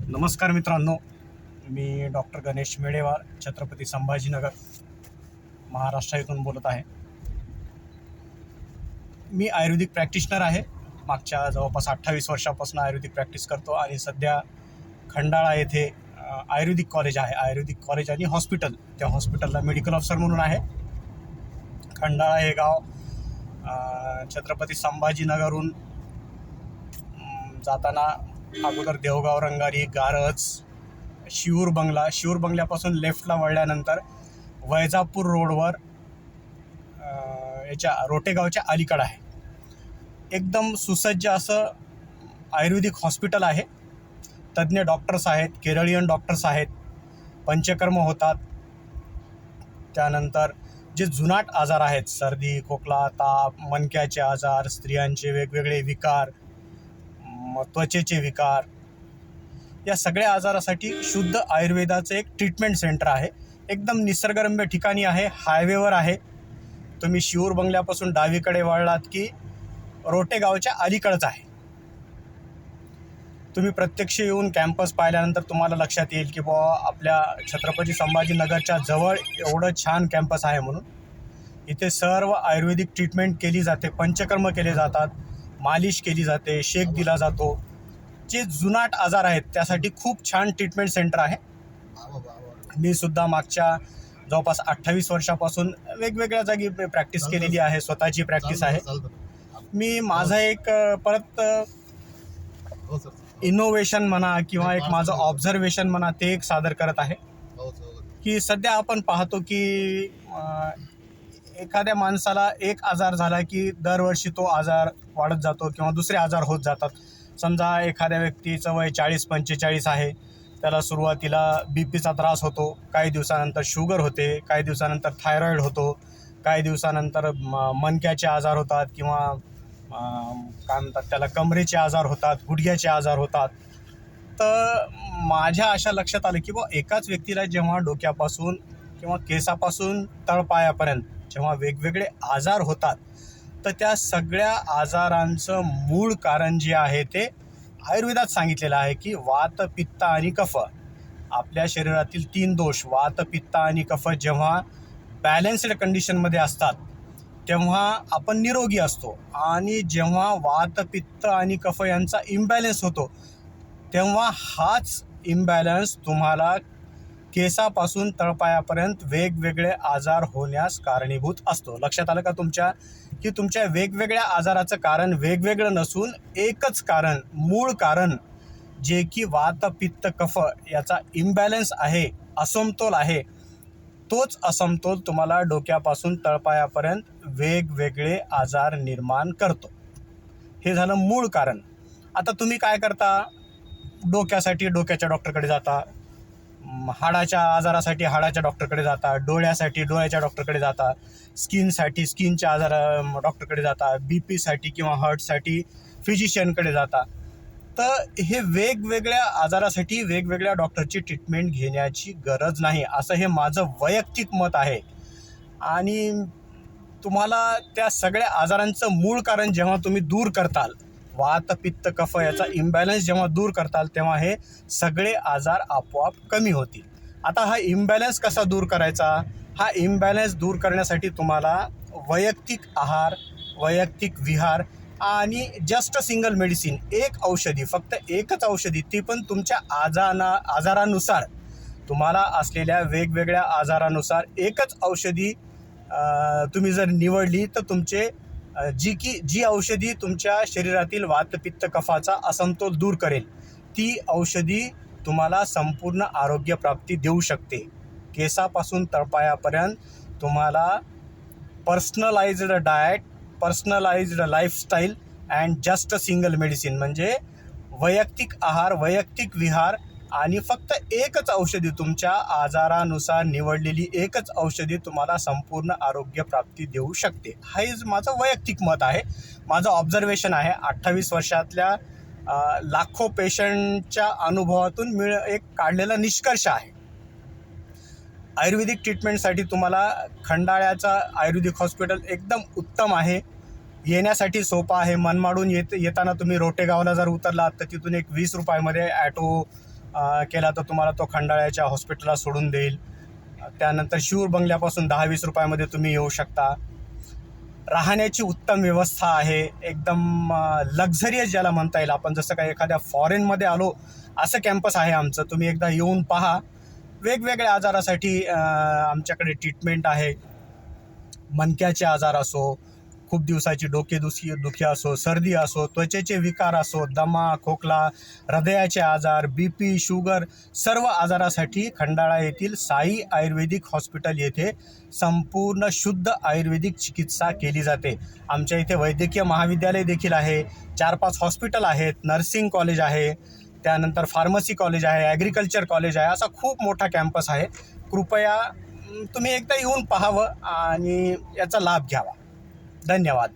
नमस्कार मित्रांनो, मी डॉक्टर गणेश मेडेवार, छत्रपती संभाजीनगर, महाराष्ट्र येथून बोलत आहे. मी आयुर्वेदिक प्रॅक्टिशनर आहे. मागच्या जवळपास 28 वर्षापासून आयुर्वेदिक प्रॅक्टिस करतो आणि सध्या खंडाळा येथे आयुर्वेदिक कॉलेज आहे. आयुर्वेदिक कॉलेज आणि हॉस्पिटल, त्या हॉस्पिटलला मेडिकल ऑफिसर म्हणून आहे. खंडाळा हे गाव छत्रपती संभाजीनगरहून जाताना अगोदर देवगाव, रंगारी, गारज, शिऊर बंगल्यापासून लेफ्टला वळल्यानंतर वैजापूर रोडवर याच्या रोटेगावच्या अलीकडं आहे. एकदम सुसज्ज असं आयुर्वेदिक हॉस्पिटल आहे. तज्ज्ञ डॉक्टर्स आहेत, केरळियन डॉक्टर्स आहेत, पंचकर्म होतात. त्यानंतर जे जुनाट आजार आहेत, सर्दी, खोकला, ताप, मणक्याचे आजार, स्त्रियांचे वेगवेगळे विकार, त्वचेचे विकार, या सगळ्या आजारासाठी शुद्ध आयुर्वेदाचं एक ट्रीटमेंट सेंटर आहे. एकदम निसर्गरम्य ठिकाणी आहे, हायवेवर आहे. तुम्ही शिऊर बंगल्यापासून डावीकडे वळलात की रोटेगावच्या अलीकडंच आहे. तुम्ही प्रत्यक्ष येऊन कॅम्पस पाहिल्यानंतर तुम्हाला लक्षात येईल की बुवा आपल्या छत्रपती संभाजीनगरच्या जवळ एवढं छान कॅम्पस आहे म्हणून. इथे सर्व आयुर्वेदिक ट्रीटमेंट केली जाते, पंचकर्म केले जातात, मालिश केली जाते, शेक दिला जातो. जे जुनाट आजार आहेत त्यासाठी खूप छान ट्रीटमेंट सेंटर आहे. मी सुद्धा मागच्या जवळपास 28 वर्षापासून वेगवेगळ्या जागी प्रॅक्टिस केलेली आहे. स्वतःची प्रॅक्टिस आहे. मी माझं एक परत इनोव्हेशन म्हणा किंवा एक माझं ऑब्झर्वेशन म्हणा ते एक सादर करत आहे की सध्या आपण पाहतो की एखाद्या माणसाला एक आजार झाला की दरवर्षी तो आजार वाढत जातो किंवा दुसरे आजार होत जातात. समजा एखाद्या व्यक्तीचं वय 40-45 आहे, त्याला सुरुवातीला बीपीचा त्रास होतो, काही दिवसानंतर शुगर होते, काही दिवसानंतर थायरॉईड होतो, काही दिवसानंतर मणक्याचे आजार होतात किंवा काय म्हणतात त्याला कमरेचे आजार होतात, गुडघ्याचे आजार होतात. तर माझ्या अशा लक्षात आलं की एकाच व्यक्तीला जेव्हा डोक्यापासून किंवा केसापासून तळपायापर्यंत जेव्हा वेगवेगळे आजार होतात तर त्या सगळ्या आजारांचं मूळ कारण जे आहे ते आयुर्वेदात सांगितलेलं आहे की वात, पित्त आणि कफ. आपल्या शरीरातील 3 दोष वात, पित्त आणि कफ जेव्हा बॅलन्स्ड कंडिशनमध्ये असतात तेव्हा आपण निरोगी असतो, आणि जेव्हा वात, पित्त आणि कफ यांचा इम्बॅलन्स होतो तेव्हा हाच इम्बॅलन्स तुम्हाला केसापासून तळपायापर्यंत वेगवेगळे आजार होण्यास कारणीभूत असतो. लक्षात आलं का तुमच्या वेगवेगळ्या आजाराचं कारण वेगवेगळं नसून एकच कारण, मूळ कारण, जे की वात, पित्त, कफ याचा इम्बॅलन्स आहे, असमतोल आहे. तोच असमतोल तुम्हाला डोक्यापासून तळपायापर्यंत वेगवेगळे आजार निर्माण करतो. हे झालं मूळ कारण. आता तुम्ही काय करता? डोक्यासाठी डोक्याच्या डॉक्टरकडे जाता, हाडाच्या आजारासाठी हाडाच्या डॉक्टरकडे जाता, डोळ्यासाठी डोळ्याच्या डॉक्टरकडे जाता, स्किनसाठी स्किनच्या डॉक्टरकडे जाता, बीपीसाठी किंवा हार्टसाठी फिजिशियनकडे जाता. तर हे वेगवेगळ्या आजारासाठी वेगवेगळ्या डॉक्टरची ट्रीटमेंट घेण्याची गरज नाही, असं हे माझं वैयक्तिक मत आहे. आणि तुम्हाला त्या सगळ्या आजारांचं मूळ कारण जेव्हा तुम्ही दूर करताल, वात, पित्त, कफ याचा इम्बॅलन्स जेव्हा दूर करताल तेव्हा हे सगळे आजार आपोआप कमी होतील. आता हा इम्बॅलन्स कसा दूर करायचा? हा इम्बॅलन्स दूर करण्यासाठी तुम्हाला वैयक्तिक आहार, वैयक्तिक विहार आणि जस्ट सिंगल मेडिसिन, एक औषधी, फक्त एकच औषधी, ती पण तुमच्या आजारानुसार, तुम्हाला असलेल्या वेगवेगळ्या आजारानुसार एकच औषधी तुम्ही जर निवडली तर तुमचे जी औषधी तुमच्या शरीरातील वात, पित्त, कफाचा असमतोल दूर करेल ती औषधी तुम्हाला संपूर्ण आरोग्य प्राप्ती देऊ शकते. केसापासून तळपायापर्यंत तुम्हाला personalised diet, personalised lifestyle and just single medicine, म्हणजे वैयक्तिक आहार, वैयक्तिक विहार आणि फक्त एकच औषधी, तुमच्या आजारानुसार निवडलेली एकच औषधी तुम्हाला संपूर्ण आरोग्य प्राप्ती देऊ शकते. हे माझं वैयक्तिक मत आहे, माझं ऑब्झर्वेशन आहे. 28 वर्षातल्या लाखो पेशंटच्या अनुभवातून एक काढलेला निष्कर्ष आहे. आयुर्वेदिक ट्रीटमेंटसाठी तुम्हाला खंडाळ्याचा आयुर्वेदिक हॉस्पिटल एकदम उत्तम आहे. येण्यासाठी सोपा आहे. मनमाडून येताना तुम्ही रोटेगावला जर उतरलात तर तिथून एक 20 रुपयामध्ये ॲटो केला तर तुम्हाला तो खंडाळ्याच्या हॉस्पिटलला सोडून देईल. त्यानंतर शिऊर बंगल्यापासून 10-20 रुपयामध्ये तुम्ही येऊ शकता. राहण्याची उत्तम व्यवस्था आहे, एकदम लक्झरियस ज्याला म्हणता येईल. आपण जसं काय एखाद्या फॉरेनमध्ये आलो असं कॅम्पस आहे आमचं. तुम्ही एकदा येऊन पहा. वेगवेगळ्या आजारासाठी आमच्याकडे ट्रीटमेंट आहे. मणक्याचे आजार असो, खूप दिवसाची डोकेदुखी असो, सर्दी असो, त्वचेचे विकार असो, दमा, खोकला, हृदयाचे आजार, BP, शुगर, सर्व आजारासाठी खंडाळा येथील साई आयुर्वेदिक हॉस्पिटल येथे संपूर्ण शुद्ध आयुर्वेदिक चिकित्सा केली जाते. आमच्या इथे वैद्यकीय महाविद्यालय देखील आहे, 4-5 हॉस्पिटल आहेत, नर्सिंग कॉलेज आहे, त्यानंतर फार्मसी कॉलेज आहे, ॲग्रिकल्चर कॉलेज आहे. असा खूप मोठा कॅम्पस आहे. कृपया तुम्ही एकदा येऊन पाहावं आणि याचा लाभ घ्यावा. धन्यवाद.